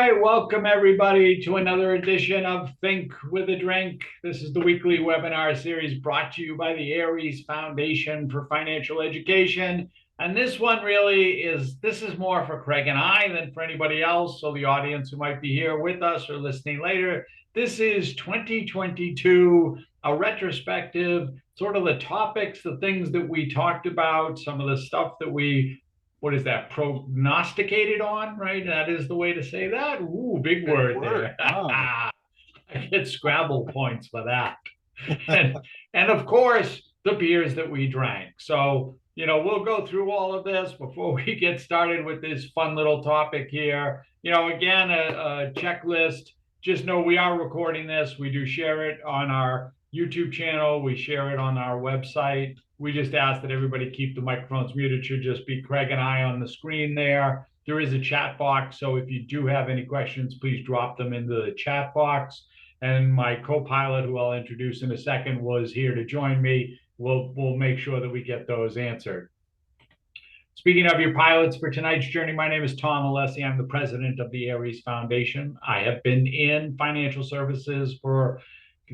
right, welcome everybody to another edition of Think with a Drink. This is the weekly webinar series brought to you by the Aries Foundation for Financial Education. And this one this is more for Craig and I than for anybody else. So the audience who might be here with us or listening later, this is 2022, a retrospective, sort of the topics, the things that we talked about, some of the stuff that what is that, prognosticated on, right? That is the way to say that. Ooh, big word there. Wow. I get Scrabble points for that. and and of course the beers that we drank. So we'll go through all of this before we get started with this fun little topic here. Again, a checklist. Just know we are recording this. We do share it on our YouTube channel. We share it on our website. We just ask that everybody keep the microphones muted. It should just be Craig and I on the screen there. There is a chat box, so if you do have any questions, please drop them into the chat box. And my co-pilot, who I'll introduce in a second, was here to join me. We'll make sure that we get those answered. Speaking of your pilots for tonight's journey, my name is Tom Alessi. I'm the president of the Aries Foundation. I have been in financial services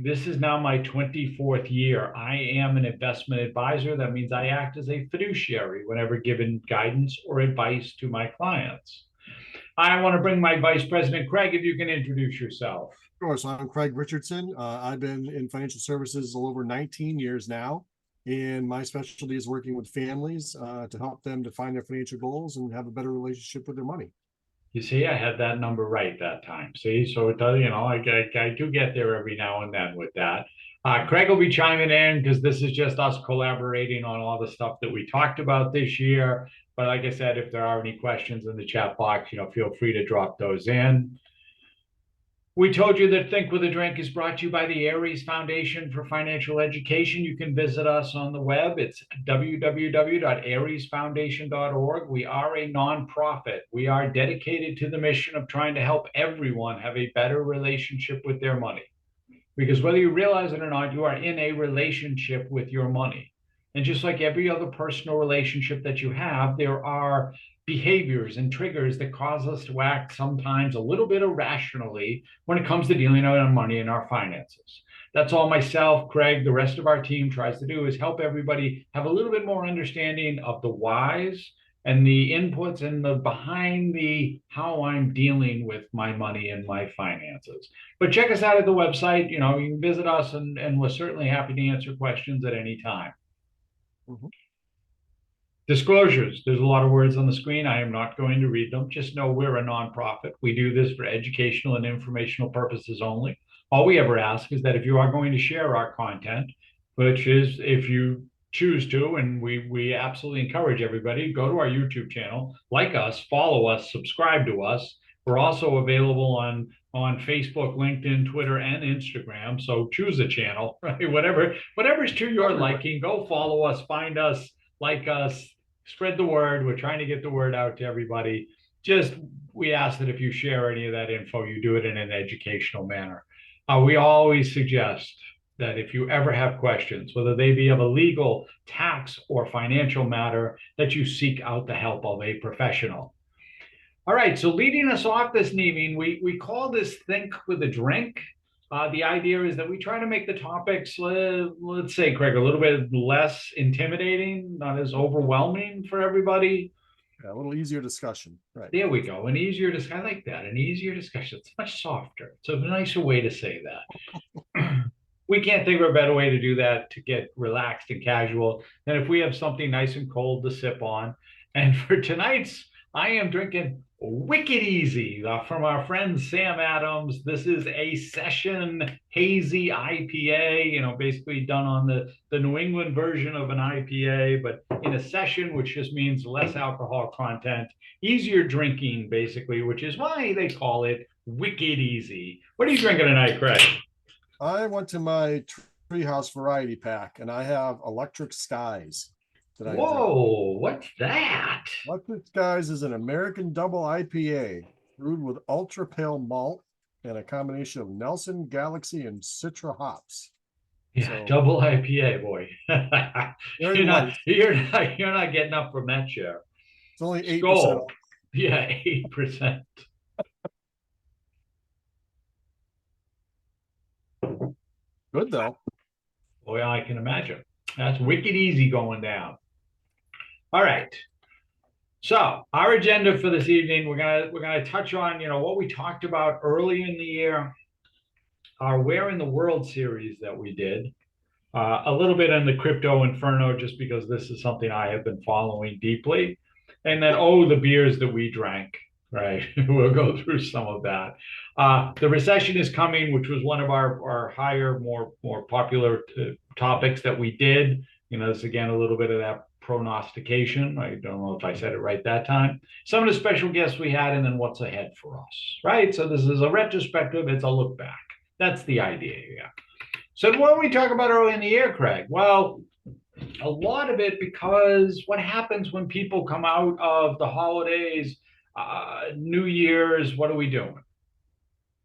this is now my 24th year. I am an investment advisor. That means I act as a fiduciary whenever given guidance or advice to my clients. I want to bring my vice president, Craig, if you can introduce yourself. Sure. So I'm Craig Richardson. I've been in financial services a little over 19 years now, and my specialty is working with families to help them define their financial goals and have a better relationship with their money. You see, I had that number right that time. See, so it does, I do get there every now and then with that. Craig will be chiming in because this is just us collaborating on all the stuff that we talked about this year. But like I said, if there are any questions in the chat box, feel free to drop those in. We told you that Think with a Drink is brought to you by the Aries Foundation for Financial Education. You can visit us on the web. It's www.ariesfoundation.org. We are a nonprofit. We are dedicated to the mission of trying to help everyone have a better relationship with their money. Because whether you realize it or not, you are in a relationship with your money. And just like every other personal relationship that you have, there are behaviors and triggers that cause us to act sometimes a little bit irrationally when it comes to dealing out on money and our finances. That's all myself, Craig, the rest of our team tries to do is help everybody have a little bit more understanding of the whys and the inputs and the behind the how I'm dealing with my money and my finances. But check us out at the website. You can visit us and we're certainly happy to answer questions at any time. Mm-hmm. Disclosures. There's a lot of words on the screen. I am not going to read them. Just know we're a nonprofit. We do this for educational and informational purposes only. All we ever ask is that if you are going to share our content, which is if you choose to, and we absolutely encourage everybody, go to our YouTube channel, like us, follow us, subscribe to us. We're also available on Facebook, LinkedIn, Twitter, and Instagram. So choose a channel, right? Whatever's to your liking, go follow us, find us, like us, spread the word. We're trying to get the word out to everybody. We ask that if you share any of that info, you do it in an educational manner. We always suggest that if you ever have questions, whether they be of a legal, tax, or financial matter, that you seek out the help of a professional. All right, so leading us off this evening, we call this Think with a Drink. The idea is that we try to make the topics, let's say, Craig, a little bit less intimidating, not as overwhelming for everybody. Yeah, a little easier discussion. Right. There we go. An easier discussion. I like that. An easier discussion. It's much softer. It's a nicer way to say that. We can't think of a better way to do that to get relaxed and casual than if we have something nice and cold to sip on. And for tonight's, I am drinking Wicked Easy from our friend Sam Adams. This is a session hazy IPA, basically done on the New England version of an IPA, but in a session, which just means less alcohol content, easier drinking, basically, which is why they call it Wicked Easy. What are you drinking tonight, Craig? I went to my Treehouse Variety Pack, and I have Electric Skies. Whoa, what's that? Electric Skies is an American double IPA brewed with ultra pale malt and a combination of Nelson, Galaxy, and Citra hops. Yeah, double IPA, boy. you're not getting up from that chair. It's only 8%. Yeah, 8%. Good though. Boy, I can imagine. That's wicked easy going down. All right. So our agenda for this evening, we're gonna touch on, what we talked about early in the year, our Where in the World series that we did. A little bit on the crypto Inferno, just because this is something I have been following deeply. And then, the beers that we drank, right? We'll go through some of that. The recession is coming, which was one of our higher, more popular topics that we did. This again, a little bit of that prognostication. I don't know if I said it right that time. Some of the special guests we had, and then what's ahead for us, right? So this is a retrospective, it's a look back. That's the idea here. So what did we talk about early in the year, Craig? Well, a lot of it because what happens when people come out of the holidays, New Year's, what are we doing?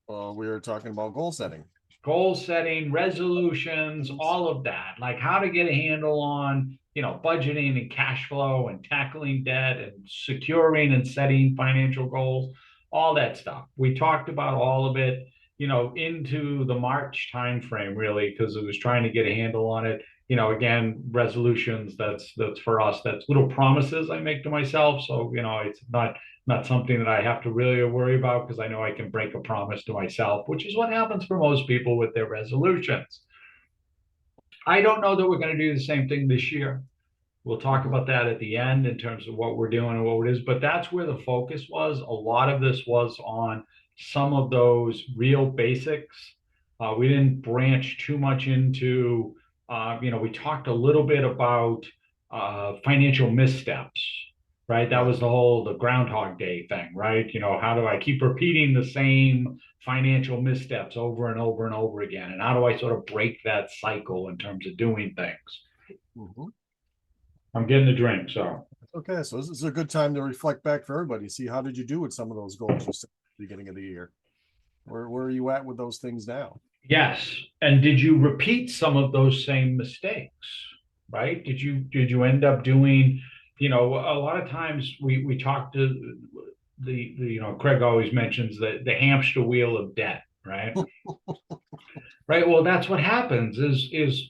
Well, we were talking about goal setting. Goal setting, resolutions, all of that. Like how to get a handle on, budgeting and cash flow and tackling debt and securing and setting financial goals, all that stuff. We talked about all of it, into the March timeframe, really, because it was trying to get a handle on it. Again, resolutions, that's for us, that's little promises I make to myself. So, it's not something that I have to really worry about because I know I can break a promise to myself, which is what happens for most people with their resolutions. I don't know that we're going to do the same thing this year. We'll talk about that at the end in terms of what we're doing and what it is, but that's where the focus was. A lot of this was on some of those real basics. We didn't branch too much into, we talked a little bit about financial missteps, right? That was the Groundhog Day thing, right? How do I keep repeating the same financial missteps over and over and over again? And how do I sort of break that cycle in terms of doing things? Mm-hmm. I'm getting a drink, so. Okay, so this is a good time to reflect back for everybody. See, how did you do with some of those goals you set at the beginning of the year? Where are you at with those things now? Yes. And did you repeat some of those same mistakes? Right? Did you end up doing, a lot of times we talk to Craig always mentions the hamster wheel of debt, right? Right. Well, that's what happens is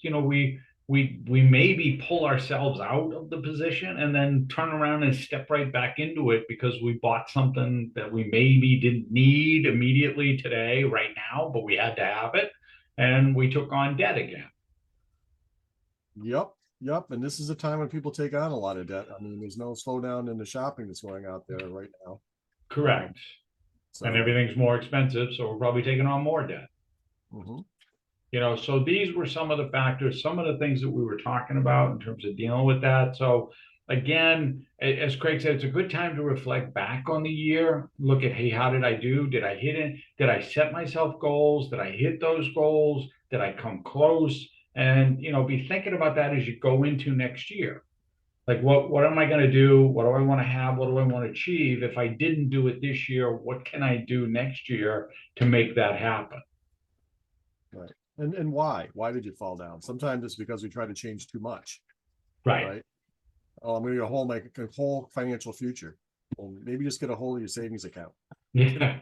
we maybe pull ourselves out of the position and then turn around and step right back into it because we bought something that we maybe didn't need immediately today, right now, but we had to have it, and we took on debt again. Yep. And this is a time when people take on a lot of debt. I mean, there's no slowdown in the shopping that's going out there right now. Correct. And everything's more expensive, so we're probably taking on more debt. Mm-hmm. So these were some of the factors, some of the things that we were talking about in terms of dealing with that. So again, as Craig said, it's a good time to reflect back on the year. Look at, hey, how did I do? Did I hit it? Did I set myself goals? Did I hit those goals? Did I come close? And be thinking about that as you go into next year. Like what am I going to do? What do I want to have? What do I want to achieve? If I didn't do it this year, what can I do next year to make that happen? Right. And why? Why did you fall down? Sometimes it's because we try to change too much. Right. Oh, I'm going to make a whole financial future. Well, maybe just get a hold of your savings account. Yeah.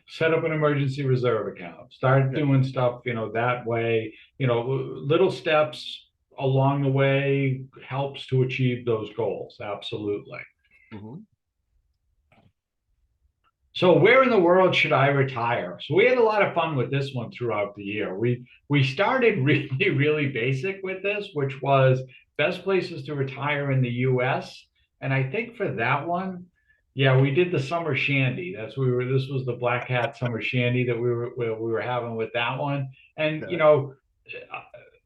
Set up an emergency reserve account. Start doing stuff, that way. Little steps along the way helps to achieve those goals. Absolutely. Mm-hmm. So where in the world should I retire? So we had a lot of fun with this one throughout the year. We started really, really basic with this, which was best places to retire in the US. And I think for that one, yeah, we did the summer shandy. This was the Black Hat summer shandy that we were having with that one. And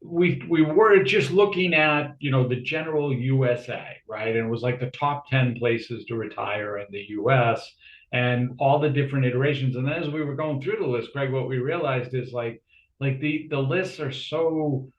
we were just looking at the general USA, right? And it was like the top 10 places to retire in the US and all the different iterations. And then as we were going through the list, Greg, what we realized is like the lists are so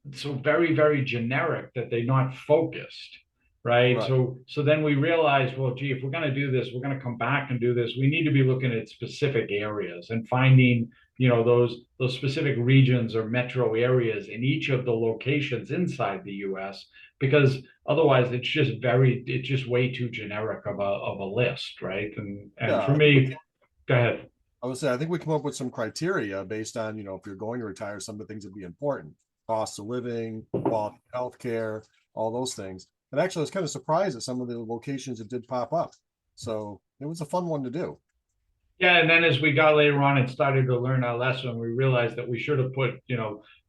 very, very generic that they're not focused. Right. So then we realized, well, gee, if we're going to do this, we're going to come back and do this. We need to be looking at specific areas and finding, those specific regions or metro areas in each of the locations inside the US, because otherwise it's just way too generic of a list. Right. And for me, go ahead. I would say, I think we come up with some criteria based on, if you're going to retire, some of the things that be important: cost of living, quality of healthcare, all those things. And actually, I was kind of surprised at some of the locations that did pop up. So it was a fun one to do. Yeah, and then as we got later on and started to learn our lesson, we realized that we should have put,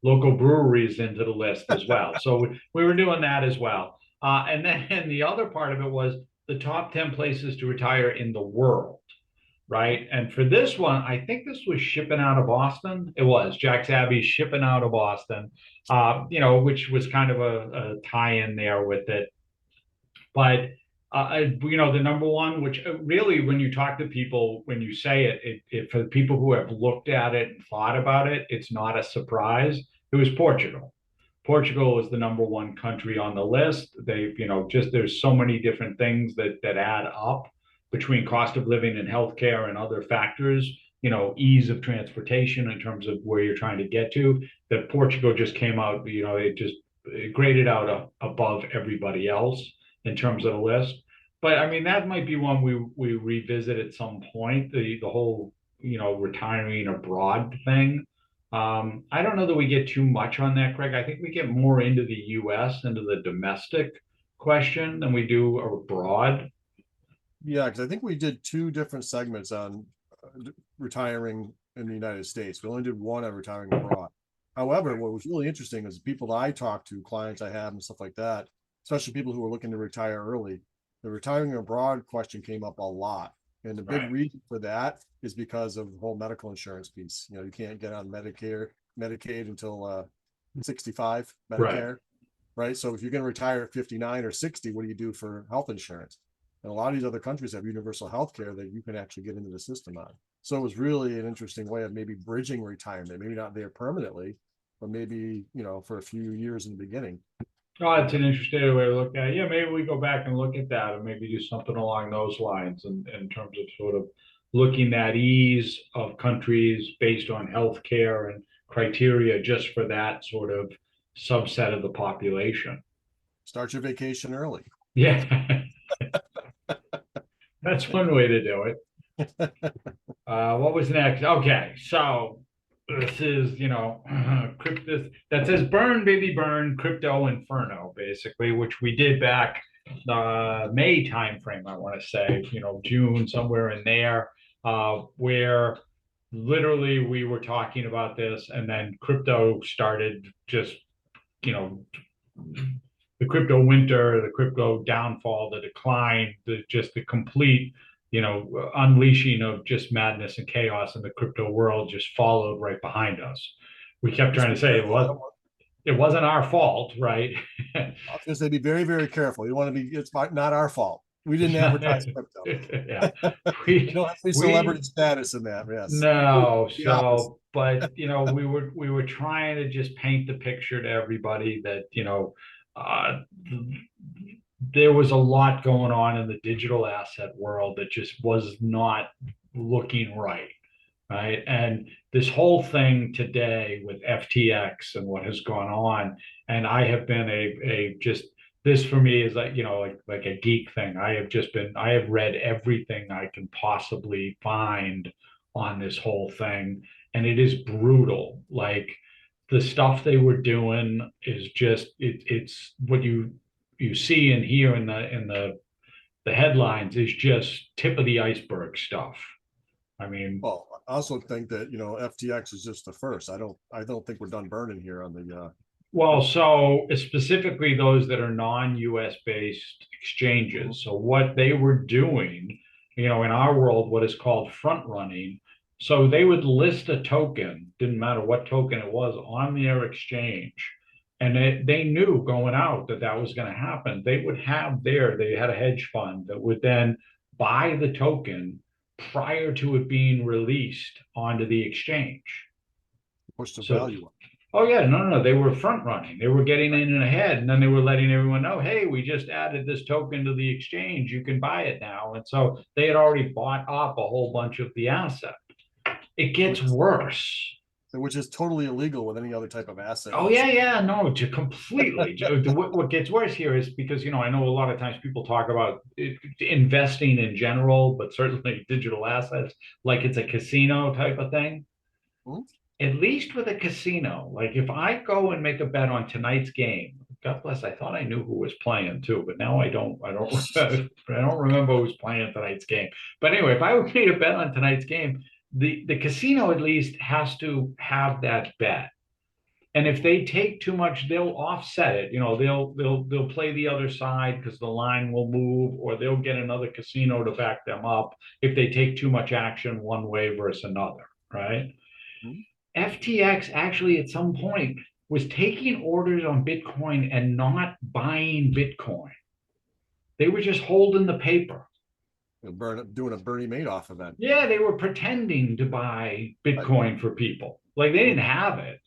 local breweries into the list as well. So we were doing that as well. And then the other part of it was the top 10 places to retire in the world, right? And for this one, I think this was shipping out of Boston. It was Jack's Abbey shipping out of Boston, which was kind of a tie-in there with it. But the number one, which really, when you talk to people, when you say it for the people who have looked at it and thought about it, it's not a surprise. It was Portugal. Portugal was the number one country on the list. They, just there's so many different things that add up between cost of living and healthcare and other factors. Ease of transportation in terms of where you're trying to get to. That Portugal just came out. It graded out above everybody else in terms of the list. But I mean, that might be one we revisit at some point. The whole retiring abroad thing. I don't know that we get too much on that, Craig. I think we get more into the U.S. into the domestic question than we do abroad. Yeah, because I think we did two different segments on retiring in the United States. We only did one on retiring abroad. However, what was really interesting is people that I talked to, clients I have and stuff like that, especially people who are looking to retire early, the retiring abroad question came up a lot. And the big Right. reason for that is because of the whole medical insurance piece. You can't get on Medicaid until 65, Right. Medicare, right? So if you're going to retire at 59 or 60, what do you do for health insurance? And a lot of these other countries have universal health care that you can actually get into the system on. So it was really an interesting way of maybe bridging retirement, maybe not there permanently, but maybe, for a few years in the beginning. Oh, it's an interesting way to look at it. Yeah, maybe we go back and look at that and maybe do something along those lines in terms of sort of looking at ease of countries based on healthcare and criteria just for that sort of subset of the population. Start your vacation early. Yeah, that's one way to do it. What was next? Okay, so this is, crypto that says burn, baby, burn, crypto Inferno, basically, which we did back May timeframe, I want to say, June, somewhere in there, where literally we were talking about this, and then crypto started just, you know, the crypto winter, the crypto downfall, the decline, the complete, unleashing of just madness and chaos in the crypto world just followed right behind us. We kept Just trying to be say careful. it wasn't our fault, right? I was going to say, be very, very careful. You want to be, it's not our fault. We didn't advertise crypto. Yeah, You we don't have any we celebrity status in that. Yes. no, The opposite. so but we were trying to just paint the picture to everybody that uh, there was a lot going on in the digital asset world that just was not looking right, right? And this whole thing today with FTX and what has gone on, and I have been a just this for me is like like a geek thing. I have read everything I can possibly find on this whole thing, and it is brutal. Like the stuff they were doing is just it's what you see and hear in the headlines is just tip of the iceberg stuff. I mean, Well, I also think that, FTX is just the first. I don't think we're done burning here on the, well, so specifically those that are non-US based Mhm. exchanges. So what they were doing, in our world, what is called front running. So they would list a token, didn't matter what token it was, on their exchange. And they knew going out that that was going to happen. They had a hedge fund that would then buy the token prior to it being released onto the exchange. Push the So value up. oh yeah, no, no, no. They were front running. They were getting in and ahead, and then they were letting everyone know, hey, we just added this token to the exchange. You can buy it now. And so they had already bought up a whole bunch of the asset. It gets Which is worse. which is totally illegal with any other type of asset. Oh yeah, yeah, no, to completely. What gets worse here is because I know a lot of times people talk about investing in general, but certainly digital assets, like it's a casino type of thing. Hmm? At least with a casino, like if I go and make a bet on tonight's game, God bless, I thought I knew who was playing too, but now I don't. I don't. I don't remember who's playing tonight's game. But anyway, if I would made a bet on tonight's game, the casino at least has to have that bet. And if they take too much, they'll offset it. They'll play the other side because the line will move, or they'll get another casino to back them up if they take too much action one way versus another, right? Hmm? FTX actually at some point was taking orders on Bitcoin and not buying Bitcoin. They were just holding the paper. Doing a Bernie Madoff event. Yeah, they were pretending to buy Right. Bitcoin for people. Like they didn't have it.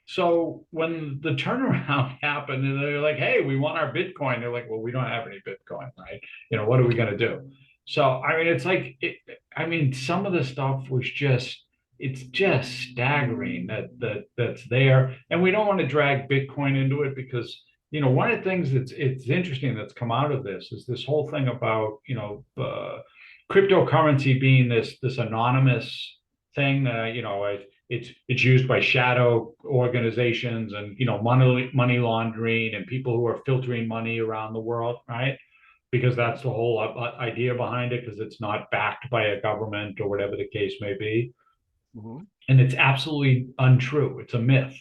So when the turnaround happened and they're like, hey, we want our Bitcoin, they're like, well, we don't have any Bitcoin, right? What are we going to do? So, I mean, I mean, some of the stuff was it's just staggering that's there. And we don't want to drag Bitcoin into it because, one of the things it's interesting that's come out of this is this whole thing about, cryptocurrency being this anonymous thing, it's used by shadow organizations and money laundering and people who are filtering money around the world, right? Because that's the whole idea behind it, because it's not backed by a government or whatever the case may be. Hmm. And it's absolutely untrue. It's a myth.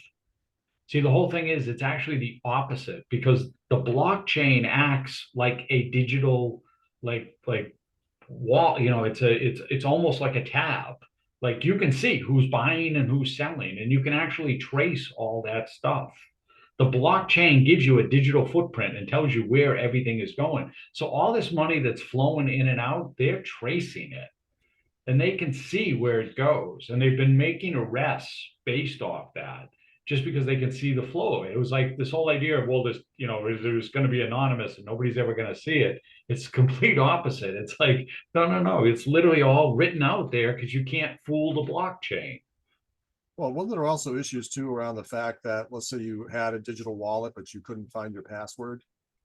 See, the whole thing is it's actually the opposite, because the blockchain acts like a digital, like wall. It's almost like a tab. Like you can see who's buying and who's selling, and you can actually trace all that stuff. The blockchain gives you a digital footprint and tells you where everything is going. So all this money that's flowing in and out, they're tracing it and they can see where it goes. And they've been making arrests based off that, just because they can see the flow. It was like this whole idea of, well, there's going to be anonymous and nobody's ever going to see it. It's complete opposite. It's like, no, no, no. It's literally all written out there because you can't fool the blockchain. Well, wasn't there also issues too around the fact that, let's say you had a digital wallet, but you couldn't find your password?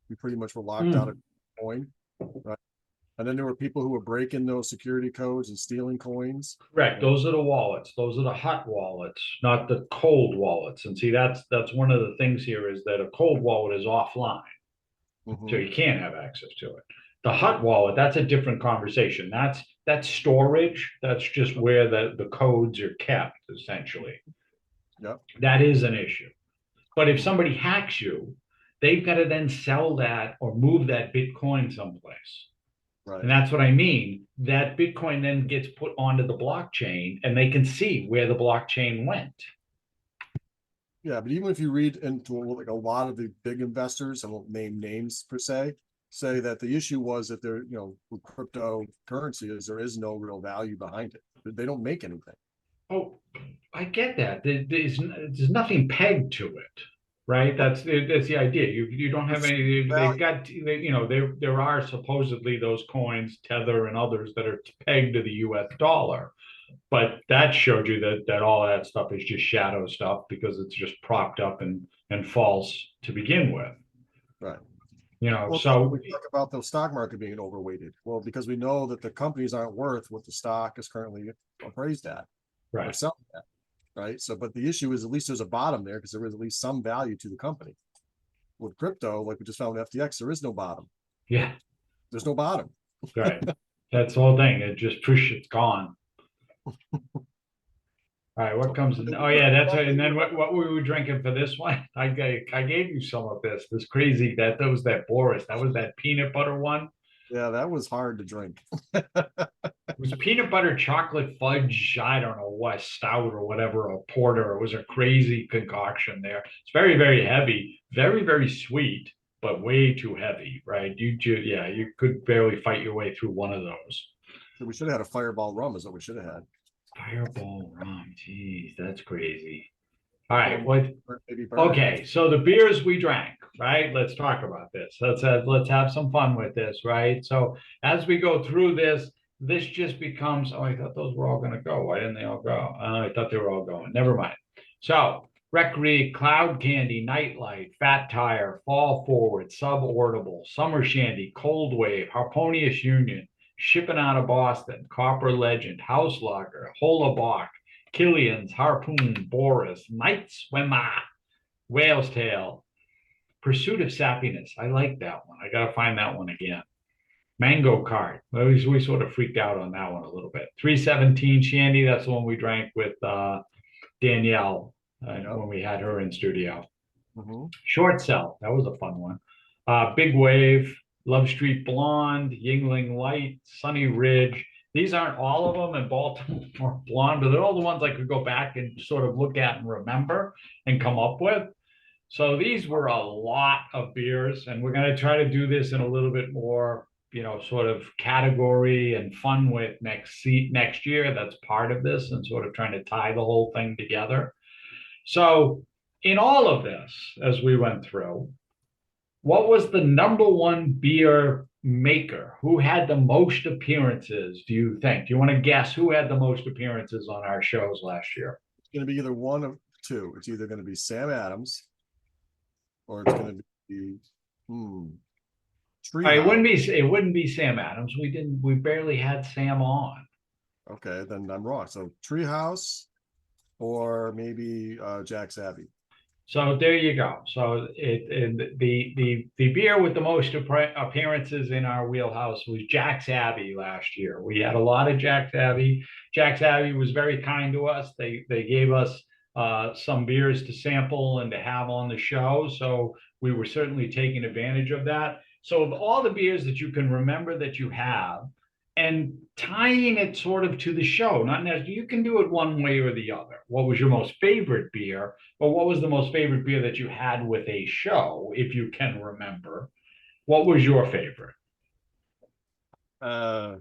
You pretty much were locked out of Mm, coin, right? And then there were people who were breaking those security codes and stealing coins. correct. Those are the wallets. Those are the hot wallets, not the cold wallets. And see, that's one of the things here is that a cold wallet is offline. So Hmm. you can't have access to it. The hot wallet, that's a different conversation. That's storage. That's just where the codes are kept, essentially. Yep. That is an issue. But if Hmm. somebody hacks you, they've got to then sell that or move that Bitcoin someplace. And Right. that's what I mean. That Bitcoin then gets put onto the blockchain and they can see where the blockchain went. Yeah, but even if you read into like a lot of the big investors, I won't name names per se, say that the issue was that there, with cryptocurrency is there is no real value behind it. They don't make anything. Oh, I get that. There's nothing pegged to it, right? That's the idea. You don't have It's any. They've value. got there are supposedly those coins, Tether and others, that are pegged to the U.S. dollar, but that showed you that all that stuff is just shadow stuff because it's just propped up and false to begin with. Right. Well, we So talk about the stock market being overweighted. Well, because we know that the companies aren't worth what the stock is currently appraised at or right, selling at. Right. So, but the issue is at least there's a bottom there because there is at least some value to the company. With crypto, like we just found with FTX, there is no bottom. yeah, There's no bottom. right. That's the whole thing. It just push, it's gone. All right, what comes in? Oh yeah, that's right. And then what were we drinking for this one? I gave you some of this. This crazy that was that Boris. That was that peanut butter one. Yeah, that was hard to drink. It was peanut butter chocolate fudge. I don't know what stout or whatever, a porter. It was a crazy concoction there. It's very very heavy, very very sweet, but way too heavy, right? Yeah, you could barely fight your way through one of those. So we should have had a fireball rum, is what we should have had. Fireball rum. Jeez, that's crazy. All right, Or what? maybe bourbon. Okay, so the beers we drank, right? Let's talk about this. Let's have some fun with this, right? So as we go through this, this just becomes, oh, I thought those were all going to go. Why didn't they all go? I thought they were all going. Never mind. So, Rec Reed, Cloud Candy, Nightlight, Fat Tire, Fall Forward, Suborbital, Summer Shandy, Cold Wave, Harponious Union, Shipping Out of Boston, Copper Legend, House Lager, Holabach, Killian's, Harpoon, Boris, Night Swimmer, Whale's Tail, Pursuit of Sappiness. I like that one. I got to find that one again. Mango Cart. We sort of freaked out on that one a little bit. 317 Shandy. That's the one we drank with Danielle when we had her in studio. Mhm. Short Sell. That was a fun one. Big Wave, Love Street Blonde, Yingling Light, Sunny Ridge. These aren't all of them in Baltimore Blonde, but they're all the ones I could go back and sort of look at and remember and come up with. So these were a lot of beers, and we're going to try to do this in a little bit more, sort of category and fun with next year. That's part of this, and sort of trying to tie the whole thing together. So in all of this, as we went through, what was the number one beer maker? Who had the most appearances, do you think? Do you want to guess who had the most appearances on our shows last year? It's going to be either one of two. It's either going to be Sam Adams or it's going to be It wouldn't be Sam Adams. We barely had Sam on. Okay, then I'm wrong. So Treehouse or maybe Jack's Abbey. So there you go. So the beer with the most appearances in our wheelhouse was Jack's Abbey last year. We had a lot of Jack's Abbey. Jack's Abbey was very kind to us. They gave us some beers to sample and to have on the show. So we were certainly taking advantage of that. So of all the beers that you can remember that you have, and tying it sort of to the show, not necessarily, you can do it one way or the other. What was your most favorite beer? But what was the most favorite beer that you had with a show, if you can remember? What was your favorite? I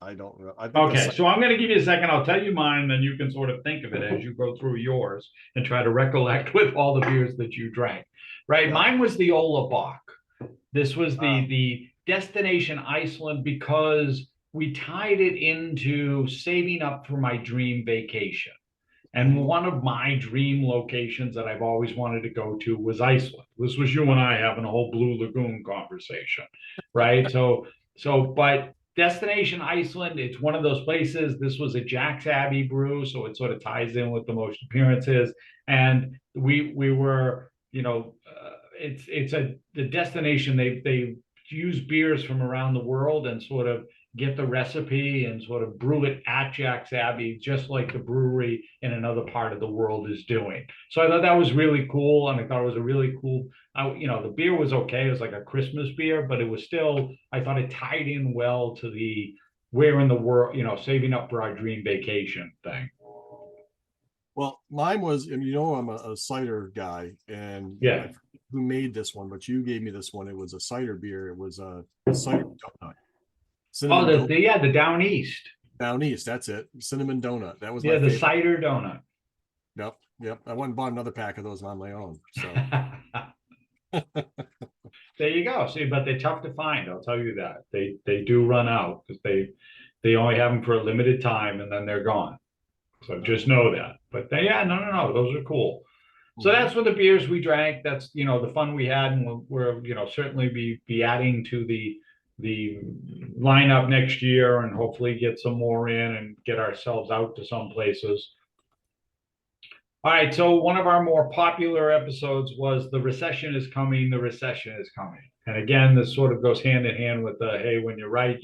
don't know. Okay, so I'm going to give you a second. I'll tell you mine, then you can sort of think of it as you go through yours and try to recollect with all the beers that you drank. Right? Yeah. Mine was the Ola Bock. This was the Destination Iceland, because we tied it into saving up for my dream vacation. And one of my dream locations that I've always wanted to go to was Iceland. This was you and I having a whole Blue Lagoon conversation, right? But Destination Iceland, it's one of those places. This was a Jack's Abbey brew, so it sort of ties in with the most appearances. And we were, it's the destination. They use beers from around the world and sort of get the recipe and sort of brew it at Jack's Abbey, just like the brewery in another part of the world is doing. So I thought that was really cool. And I thought it was a really cool, the beer was okay. It was like a Christmas beer, but it was still, I thought it tied in well to the where in the world, saving up for our dream vacation thing. Well, mine was, and I'm a cider guy, and yeah, who made this one, but you gave me this one. It was a cider beer. It was a cider donut. The Down East. Down East, that's it. Cinnamon donut. That was my favorite. Cider donut. Yep. I went and bought another pack of those on my own. So there you go. See, but they're tough to find. I'll tell you that. They do run out because they only have them for a limited time and then they're gone. So just know that. But no, those are cool. So that's what the beers we drank. That's the fun we had, and we're certainly be adding to the lineup next year, and hopefully get some more in and get ourselves out to some places. All right, so one of our more popular episodes was The Recession is Coming, The Recession is Coming. And again, this sort of goes hand in hand with the, hey, when you're right,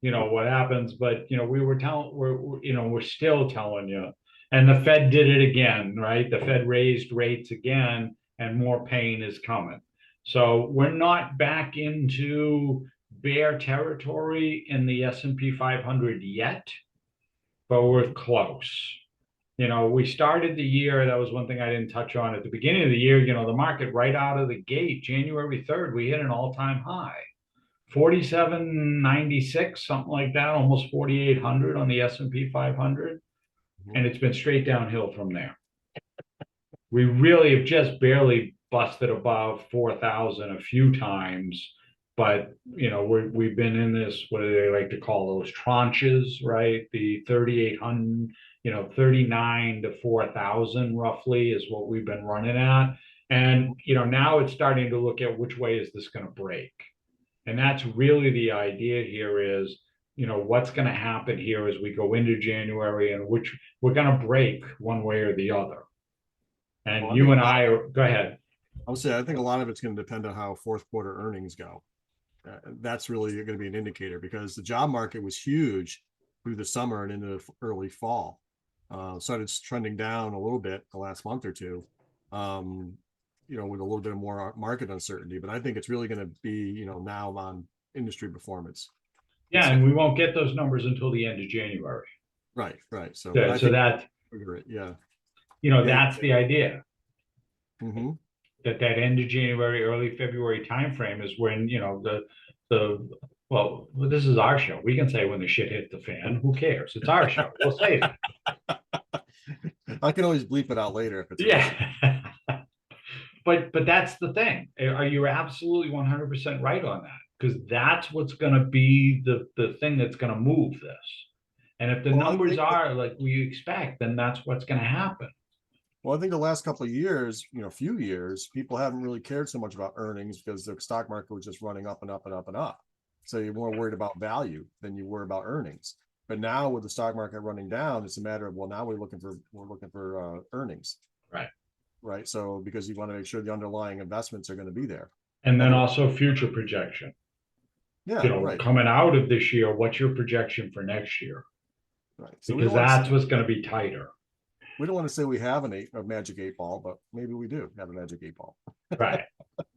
what happens. But, we're still telling you. And the Fed did it again, right? The Fed raised rates again, and more pain is coming. So we're not back into bear territory in the S&P 500 yet, but we're close. We started the year, that was one thing I didn't touch on at the beginning of the year, the market right out of the gate, January 3rd, we hit an all-time high, 4796, something like that, almost 4800 on the S&P 500. And it's been straight downhill from there. We really have just barely busted above 4,000 a few times, But we've been in this, what do they like to call those tranches, right? The 3,800, 39 to 4,000 roughly is what we've been running at. And now it's starting to look at which way is this going to break. And that's really the idea here is, what's going to happen here as we go into January, and which we're going to break one way or the other. And Well, you and I are, go ahead. I would say I think a lot of it's going to depend on how fourth quarter earnings go. That's really going to be an indicator, because the job market was huge through the summer and into the early fall. Started trending down a little bit the last month or two, with a little bit more market uncertainty. But I think it's really going to be, now on industry performance. Yeah, and we won't get those numbers until the end of January. Right. So, Yeah, so that, yeah, that's the idea. Mm-hmm. That end of January, early February timeframe is when, well, this is our show. We can say when the shit hits the fan. Who cares? It's our show. We'll say that. I can always bleep it out later if it's yeah. But that's the thing. Are you absolutely 100% right on that? Because that's what's going to be the thing that's going to move this. And if the numbers are like we expect, then that's what's going to happen. Well, I think the last couple of years, few years, people haven't really cared so much about earnings because the stock market was just running up and up and up and up. So you're more worried about value than you were about earnings. But now with the stock market running down, it's a matter of, well, now we're looking for earnings. Right. So because you want to make sure the underlying investments are going to be there. And then also future projection. Yeah. Coming out of this year, what's your projection for next year? Right. So because that's what's going to be tighter. We don't want to say we have a magic 8 ball, but maybe we do have a magic 8 ball. Right.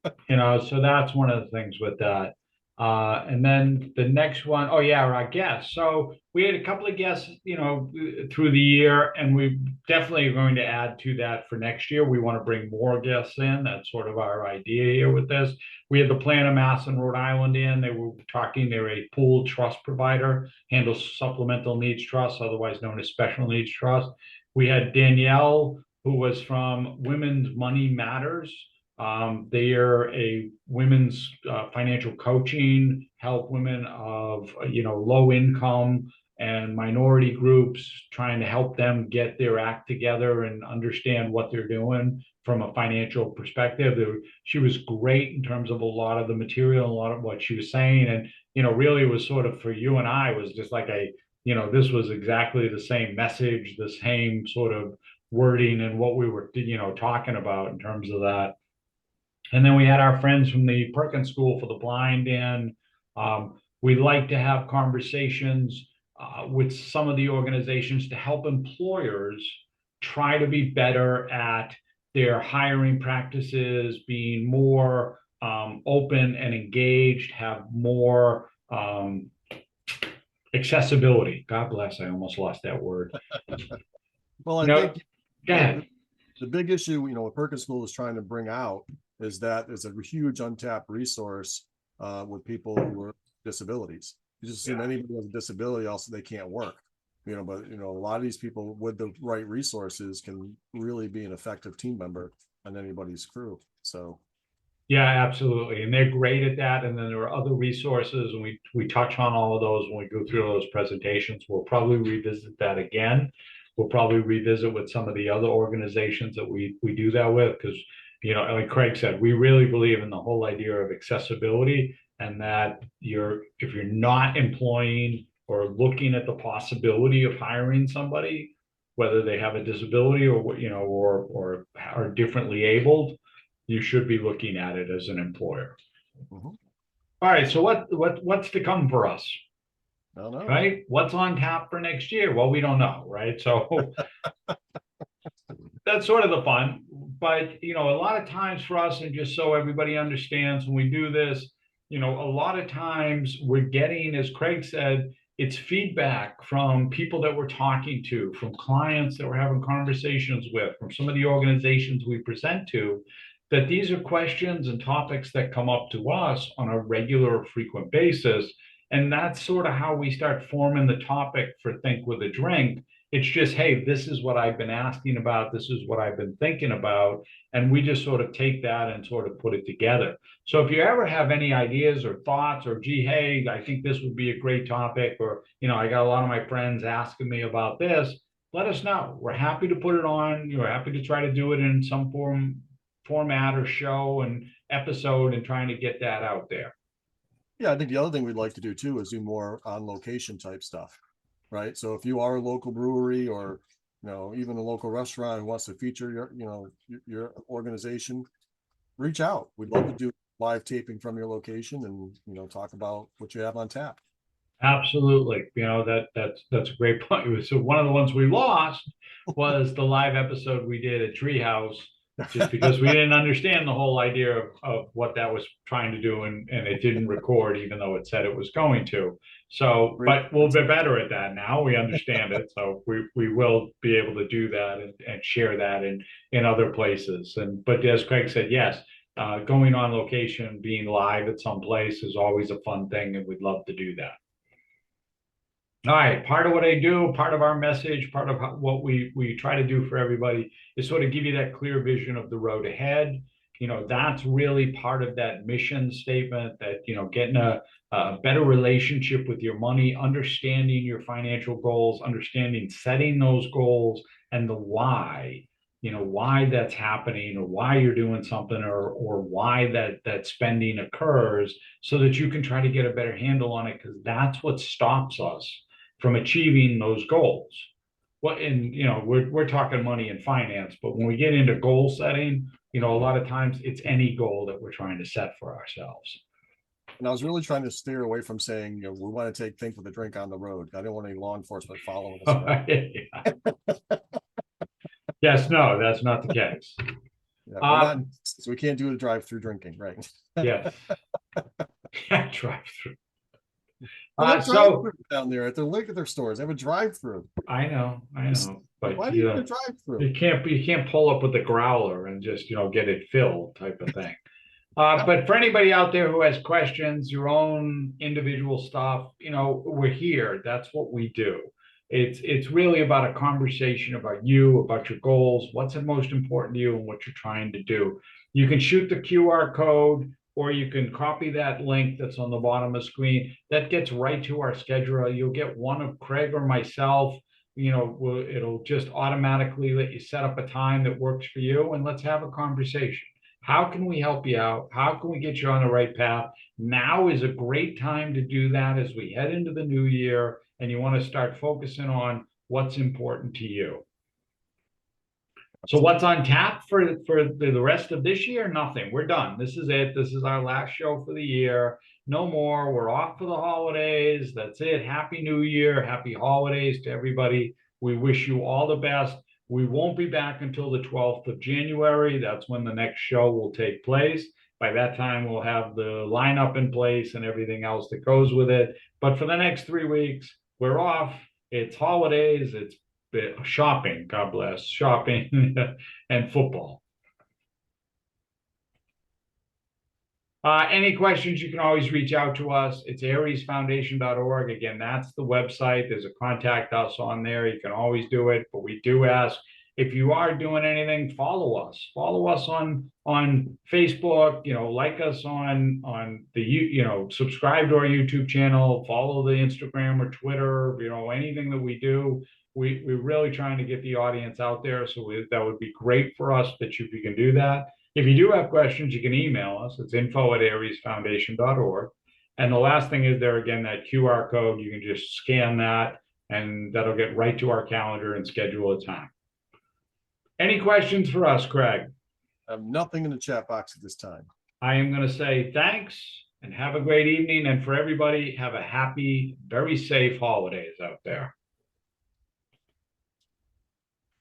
So that's one of the things with that. And then the next one, oh yeah, our guests. So we had a couple of guests, through the year, and we definitely are going to add to that for next year. We want to bring more guests in. That's sort of our idea here with this. We had the Plan of Mass in Rhode Island in. They were talking, they're a pooled trust provider, handles supplemental needs trust, otherwise known as special needs trust. We had Danielle, who was from Women's Money Matters. They are a women's financial coaching, help women of low income and minority groups, trying to help them get their act together and understand what they're doing from a financial perspective. She was great in terms of a lot of the material, a lot of what she was saying, and really was sort of for you and I was just like this was exactly the same message, the same sort of wording and what we were talking about in terms of that. And then we had our friends from the Perkins School for the Blind in. We like to have conversations with some of the organizations to help employers try to be better at their hiring practices, being more open and engaged, have more accessibility. God bless, I almost lost that word. Well, I think go ahead. The big issue, what Perkins School is trying to bring out is that there's a huge untapped resource with people who are disabilities. You just assume anybody with a disability, also they can't work. But a lot of these people with the right resources can really be an effective team member on anybody's crew. So yeah, absolutely. And they're great at that. And then there are other resources, and we touch on all of those when we go through those presentations. We'll probably revisit that again. We'll probably revisit with some of the other organizations that we do that with, because like Craig said, we really believe in the whole idea of accessibility, and that if you're not employing or looking at the possibility of hiring somebody, whether they have a disability or or are differently abled, you should be looking at it as an employer. Mm-hmm. All right, so what's to come for us? I don't know. Right? What's on tap for next year? Well, we don't know, right? So that's sort of the fun. But a lot of times for us, and just so everybody understands, when we do this, a lot of times we're getting, as Craig said, it's feedback from people that we're talking to, from clients that we're having conversations with, from some of the organizations we present to, that these are questions and topics that come up to us on a regular, frequent basis. And that's sort of how we start forming the topic for Think with a Drink. It's just, hey, this is what I've been asking about. This is what I've been thinking about. And we just sort of take that and sort of put it together. So if you ever have any ideas or thoughts, or gee, hey, I think this would be a great topic, or, I got a lot of my friends asking me about this, let us know. We're happy to put it on. You're happy to try to do it in some format or show and episode, and trying to get that out there. Yeah, I think the other thing we'd like to do too is do more on location type stuff, right? So if you are a local brewery, or even a local restaurant who wants to feature your organization, reach out. We'd love to do live taping from your location and talk about what you have on tap. Absolutely. That's a great point. So one of the ones we lost was the live episode we did at Treehouse, just because we didn't understand the whole idea of what that was trying to do, and it didn't record, even though it said it was going to. So, but we'll be better at that now. We understand it. So we will be able to do that and share that in other places. But as Craig said, yes, going on location, being live at some place is always a fun thing, and we'd love to do that. All right, part of what I do, part of our message, part of what we try to do for everybody is sort of give you that clear vision of the road ahead. That's really part of that mission statement, that, getting a better relationship with your money, understanding your financial goals, understanding setting those goals, and the why, why that's happening, or why you're doing something, or why that spending occurs, so that you can try to get a better handle on it, because that's what stops us from achieving those goals. We're talking money and finance, but when we get into goal setting, a lot of times it's any goal that we're trying to set for ourselves. And I was really trying to steer away from saying, we want to Think with a Drink on the road. I didn't want any law enforcement following us around. Yes, no, that's not the case. Yeah, so we can't do a drive-through drinking, right? Yes. Drive-through. So down there at their stores, they have a drive-through. I know, but why do you need a drive-through? You can't pull up with the growler and just get it filled, type of thing. But for anybody out there who has questions, your own individual stuff, we're here. That's what we do. It's really about a conversation about you, about your goals, what's the most important to you, and what you're trying to do. You can shoot the QR code, or you can copy that link that's on the bottom of the screen. That gets right to our schedule. You'll get one of Craig or myself. It'll just automatically let you set up a time that works for you, and let's have a conversation. How can we help you out? How can we get you on the right path? Now is a great time to do that as we head into the new year, and you want to start focusing on what's important to you. So what's on tap for the rest of this year? Nothing. We're done. This is it. This is our last show for the year. No more. We're off for the holidays. That's it. Happy New Year. Happy holidays to everybody. We wish you all the best. We won't be back until the 12th of January. That's when the next show will take place. By that time, we'll have the lineup in place and everything else that goes with it. But for the next 3 weeks, we're off. It's holidays. It's shopping, God bless, shopping and football. Any questions, you can always reach out to us. It's ariesfoundation.org. Again, that's the website. There's a contact us on there. You can always do it, but we do ask, if you are doing anything, follow us. Follow us on Facebook, like us on the, subscribe to our YouTube channel, follow the Instagram or Twitter, anything that we do. We're really trying to get the audience out there. So that would be great for us if you can do that. If you do have questions, you can email us. It's info@ariesfoundation.org. And the last thing is there, again, that QR code. You can just scan that, and that'll get right to our calendar and schedule a time. Any questions for us, Craig? I have nothing in the chat box at this time. I am going to say thanks and have a great evening. And for everybody, have a happy, very safe holidays out there.